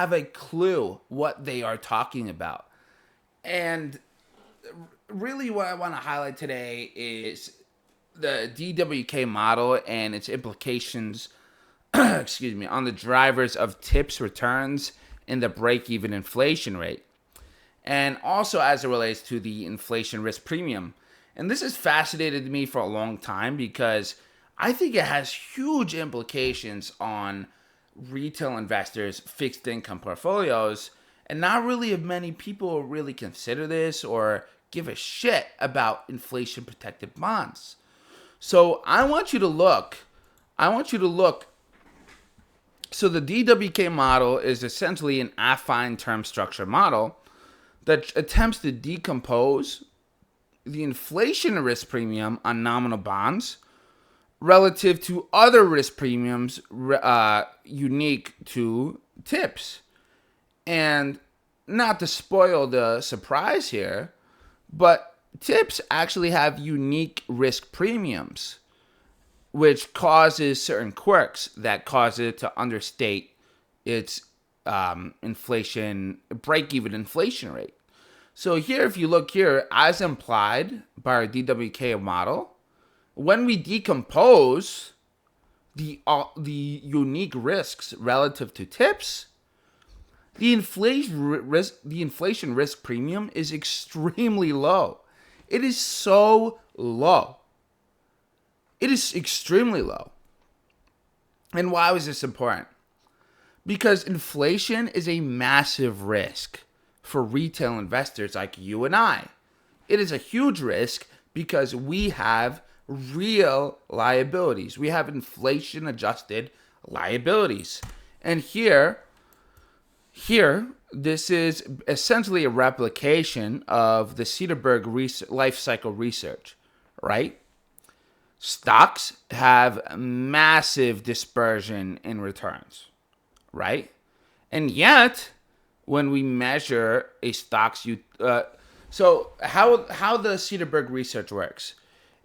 have a clue what they are talking about. And really what I want to highlight today is the DWK model and its implications excuse me, on the drivers of tips returns and the break-even inflation rate. And also as it relates to the inflation risk premium. And this has fascinated me for a long time because I think it has huge implications on retail investors' fixed income portfolios. And not really many people really consider this or give a shit about inflation protected bonds. So I want you to look. So the DWK model is essentially an affine term structure model that attempts to decompose the inflation risk premium on nominal bonds relative to other risk premiums unique to tips. And not to spoil the surprise here, but tips actually have unique risk premiums, which causes certain quirks that cause it to understate its break-even inflation rate. So here, if you look here, as implied by our DWK model, when we decompose the unique risks relative to tips, the inflation risk premium is extremely low. It is so low. It is extremely low. And why was this important? Because inflation is a massive risk for retail investors like you and I. It is a huge risk because we have real liabilities. We have inflation adjusted liabilities. And here, this is essentially a replication of the Cederburg lifecycle research, right? Stocks have massive dispersion in returns, right? And yet, when we measure a stock's so how the Cederburg research works,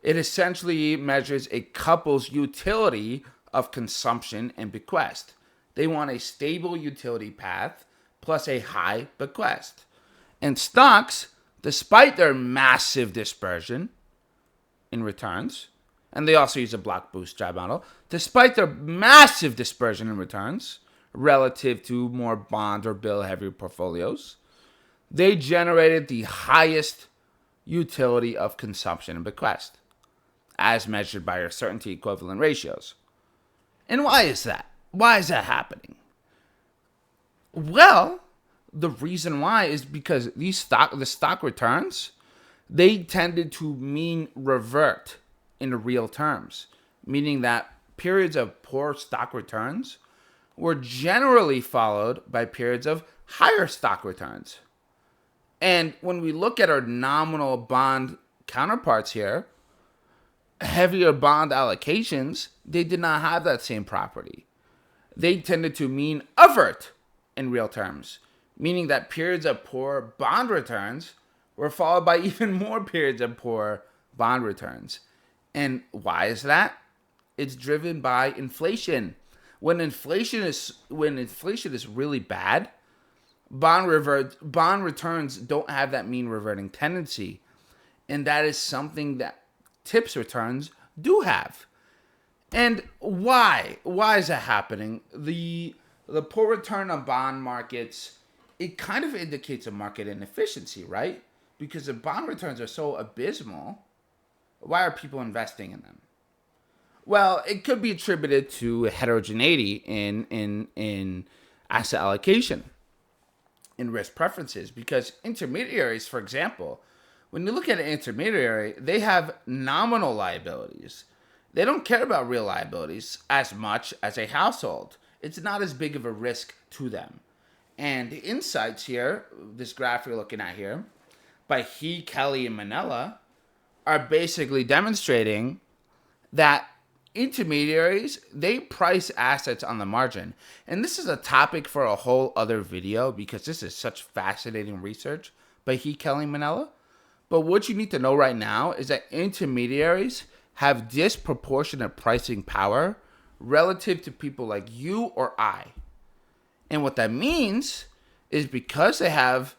it essentially measures a couple's utility of consumption and bequest. They want a stable utility path plus a high bequest. And stocks, despite their massive dispersion in returns, and they also use a block bootstrap model, despite their massive dispersion in returns relative to more bond or bill heavy portfolios, they generated the highest utility of consumption and bequest, as measured by our certainty equivalent ratios. And why is that? Why is that happening? Well, the reason why is because the stock returns, they tended to mean revert in real terms, meaning that periods of poor stock returns were generally followed by periods of higher stock returns. And when we look at our nominal bond counterparts here, heavier bond allocations, they did not have that same property. They tended to mean avert in real terms, meaning that periods of poor bond returns were followed by even more periods of poor bond returns. And why is that? It's driven by inflation. When inflation is really bad, bond returns don't have that mean reverting tendency. And that is something that tips returns do have. And why? Why is that happening? The poor return on bond markets, it kind of indicates a market inefficiency, right? Because the bond returns are so abysmal, why are people investing in them? Well, it could be attributed to heterogeneity in asset allocation, in risk preferences, because intermediaries, for example, when you look at an intermediary, they have nominal liabilities. They don't care about real liabilities as much as a household. It's not as big of a risk to them. And the insights here, this graph you're looking at here, by He, Kelly, and Manella, are basically demonstrating that intermediaries, they price assets on the margin. And this is a topic for a whole other video because this is such fascinating research by He, Kelly, Manella. But what you need to know right now is that intermediaries have disproportionate pricing power relative to people like you or I. And what that means is because they have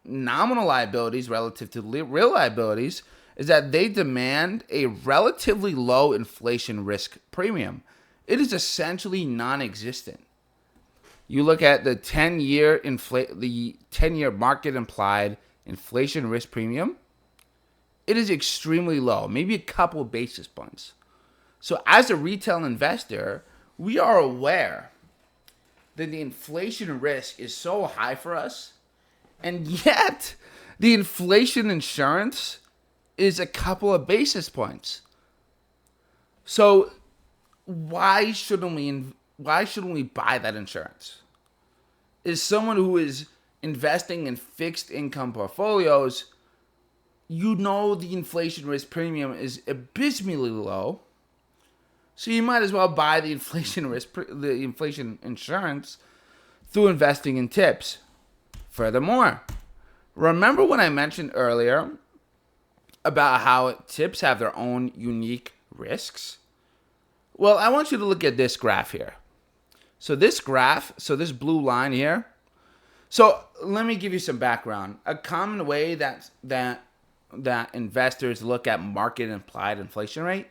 nominal liabilities relative to real liabilities, is that they demand a relatively low inflation risk premium. It is essentially non-existent. You look at the 10-year market implied inflation risk premium, it is extremely low, maybe a couple of basis points. So as a retail investor, we are aware that the inflation risk is so high for us, and yet the inflation insurance is a couple of basis points. So why shouldn't we buy that insurance? Is someone who is investing in fixed income portfolios, the inflation risk premium is abysmally low. So you might as well buy the inflation insurance through investing in tips. Furthermore, remember when I mentioned earlier about how tips have their own unique risks? Well, I want you to look at this graph here. So this blue line here. So let me give you some background. A common way that investors look at market implied inflation rate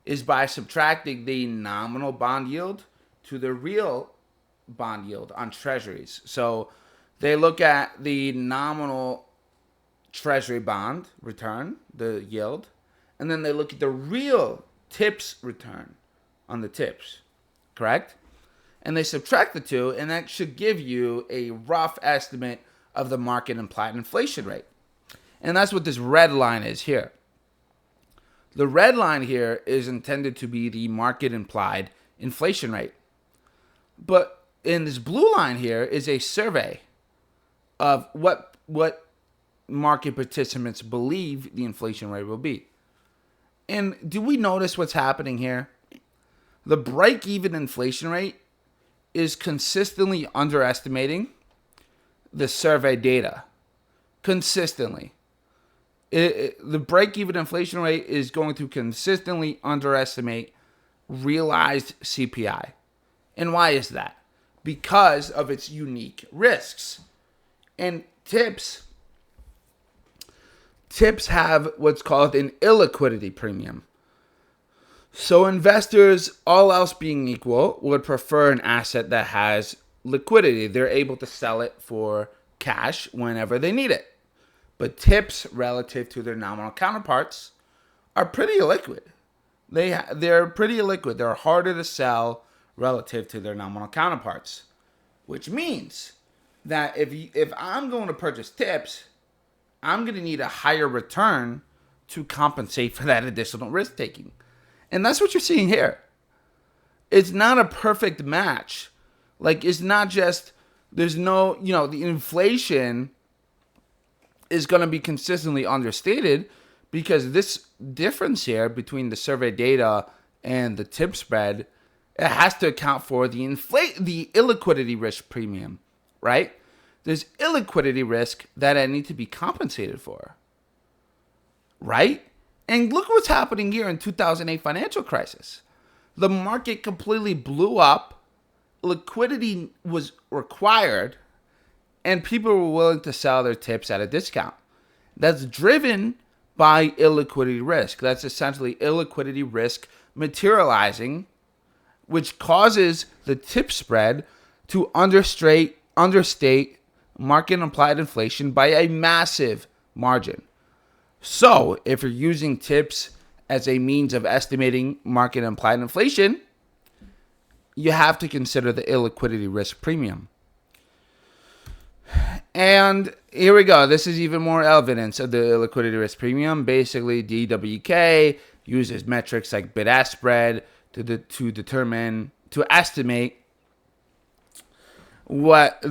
is by subtracting the nominal bond yield to the real bond yield on Treasuries. So they look at the nominal Treasury bond return, the yield, and then they look at the real tips return on the tips, correct? And they subtract the two, and that should give you a rough estimate of the market implied inflation rate. And that's what this red line is here. The red line here is intended to be the market implied inflation rate. But in this blue line here is a survey of what market participants believe the inflation rate will be. And do we notice what's happening here? The break-even inflation rate is consistently underestimating the survey data. Consistently. The break-even inflation rate is going to consistently underestimate realized CPI. And why is that? Because of its unique risks. And tips have what's called an illiquidity premium. So investors, all else being equal, would prefer an asset that has liquidity. They're able to sell it for cash whenever they need it. But tips, relative to their nominal counterparts, are pretty illiquid. They're pretty illiquid. They're harder to sell relative to their nominal counterparts, which means that if I'm going to purchase tips, I'm going to need a higher return to compensate for that additional risk taking. And that's what you're seeing here. It's not a perfect match. Like, it's not just, there's no, the inflation is going to be consistently understated because this difference here between the survey data and the tip spread, it has to account for the illiquidity risk premium, right? There's illiquidity risk that I need to be compensated for, right? And look what's happening here in 2008 financial crisis. The market completely blew up. Liquidity was required, and people were willing to sell their tips at a discount. That's driven by illiquidity risk. That's essentially illiquidity risk materializing, which causes the tip spread to understate market implied inflation by a massive margin. So, if you're using tips as a means of estimating market implied inflation, you have to consider the illiquidity risk premium. And here we go. This is even more evidence of the illiquidity risk premium. Basically, DWK uses metrics like bid-ask spread to estimate what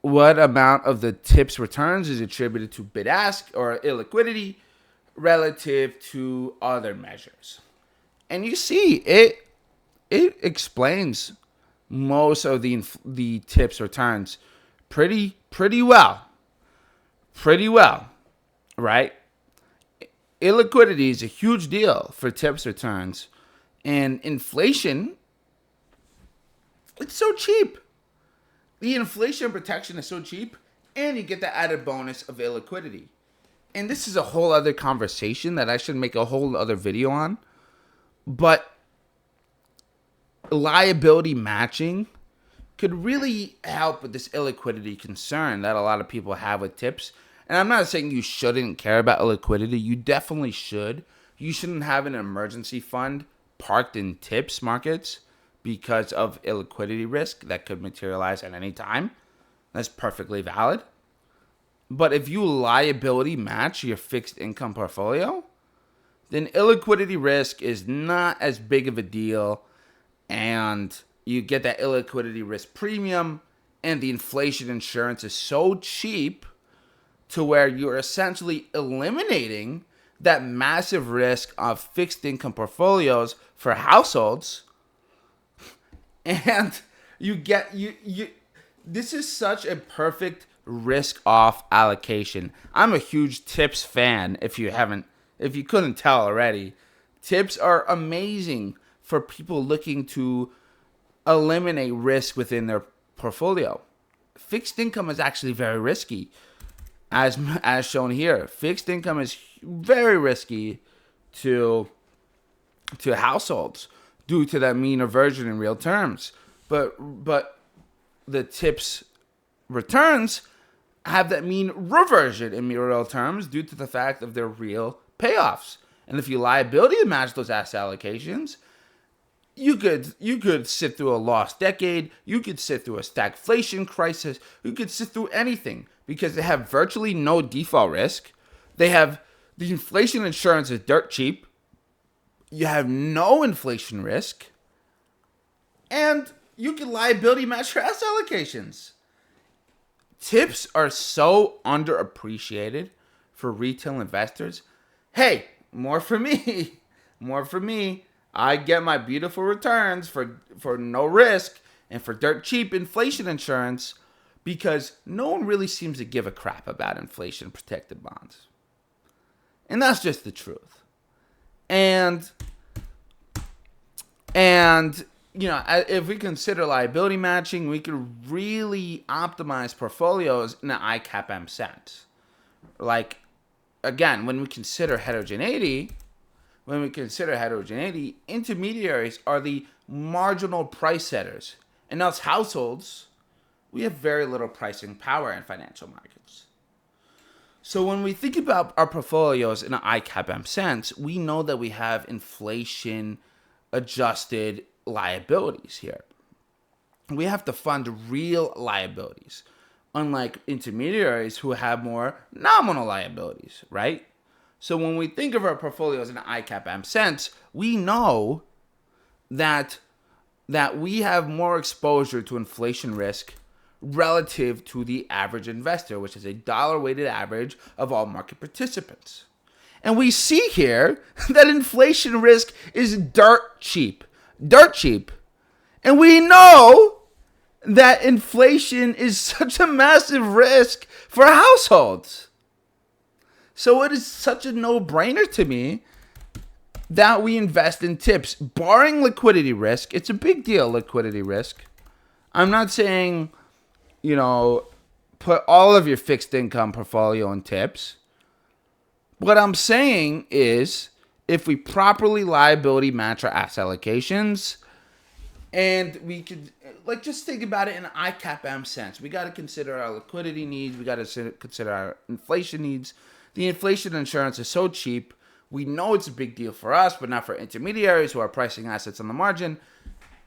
what amount of the tips returns is attributed to bid-ask or illiquidity relative to other measures. And you see, it explains most of the tips returns pretty well. Pretty well, right? Illiquidity is a huge deal for tips returns. And inflation It's so cheap. The inflation protection is so cheap, and you get the added bonus of illiquidity. And this is a whole other conversation that I should make a whole other video on. But liability matching could really help with this illiquidity concern that a lot of people have with tips. And I'm not saying you shouldn't care about illiquidity. You definitely should. You shouldn't have an emergency fund parked in tips markets because of illiquidity risk that could materialize at any time. That's perfectly valid. But if you liability match your fixed income portfolio, then illiquidity risk is not as big of a deal, and you get that illiquidity risk premium, and the inflation insurance is so cheap to where you're essentially eliminating that massive risk of fixed income portfolios for households. And you get you this is such a perfect risk off allocation. I'm a huge tips fan. If you couldn't tell already, tips are amazing for people looking to eliminate risk within their portfolio. Fixed income is actually very risky, as shown here. Fixed income is very risky to households due to that mean reversion in real terms. But the tips returns have that mean reversion in real terms due to the fact of their real payoffs. And if you liability match those asset allocations, you could sit through a lost decade, you could sit through a stagflation crisis, you could sit through anything because they have virtually no default risk. They have the inflation insurance is dirt cheap. You have no inflation risk, and you can liability match your asset allocations. Tips are so underappreciated for retail investors. Hey, more for me. More for me. I get my beautiful returns for no risk and for dirt cheap inflation insurance because no one really seems to give a crap about inflation protected bonds. And that's just the truth. And you know, if we consider liability matching, we could really optimize portfolios in an ICAP-M sense. Like, again, when we consider heterogeneity, intermediaries are the marginal price setters. And us households, we have very little pricing power in financial markets. So when we think about our portfolios in an ICAP-M sense, we know that we have inflation-adjusted liabilities here. We have to fund real liabilities, unlike intermediaries who have more nominal liabilities, right? So when we think of our portfolios in an ICAP-M sense, we know that we have more exposure to inflation risk relative to the average investor, which is a dollar-weighted average of all market participants. And we see here that inflation risk is dirt cheap. And we know that inflation is such a massive risk for households. So it is such a no-brainer to me that we invest in tips. Barring liquidity risk, it's a big deal, liquidity risk. I'm not saying, put all of your fixed income portfolio in tips. What I'm saying is, if we properly liability match our asset allocations, and we could, just think about it in an ICAP-M sense. We got to consider our liquidity needs. We got to consider our inflation needs. The inflation insurance is so cheap. We know it's a big deal for us, but not for intermediaries who are pricing assets on the margin.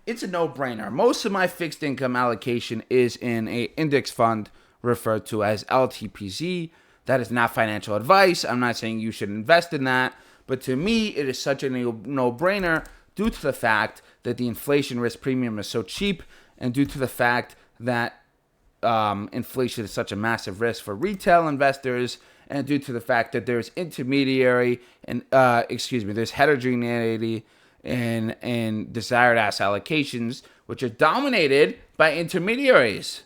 It's a no-brainer. Most of my fixed income allocation is in an index fund referred to as LTPZ. That is not financial advice. I'm not saying you should invest in that. But to me, it is such a no-brainer due to the fact that the inflation risk premium is so cheap and due to the fact that inflation is such a massive risk for retail investors and due to the fact that there's there's heterogeneity in desired asset allocations, which are dominated by intermediaries,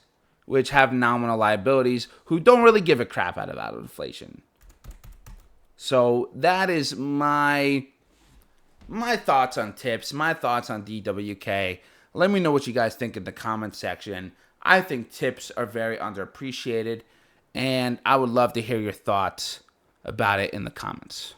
which have nominal liabilities, who don't really give a crap about inflation. So that is my thoughts on tips, my thoughts on DWK. Let me know what you guys think in the comment section. I think tips are very underappreciated, and I would love to hear your thoughts about it in the comments.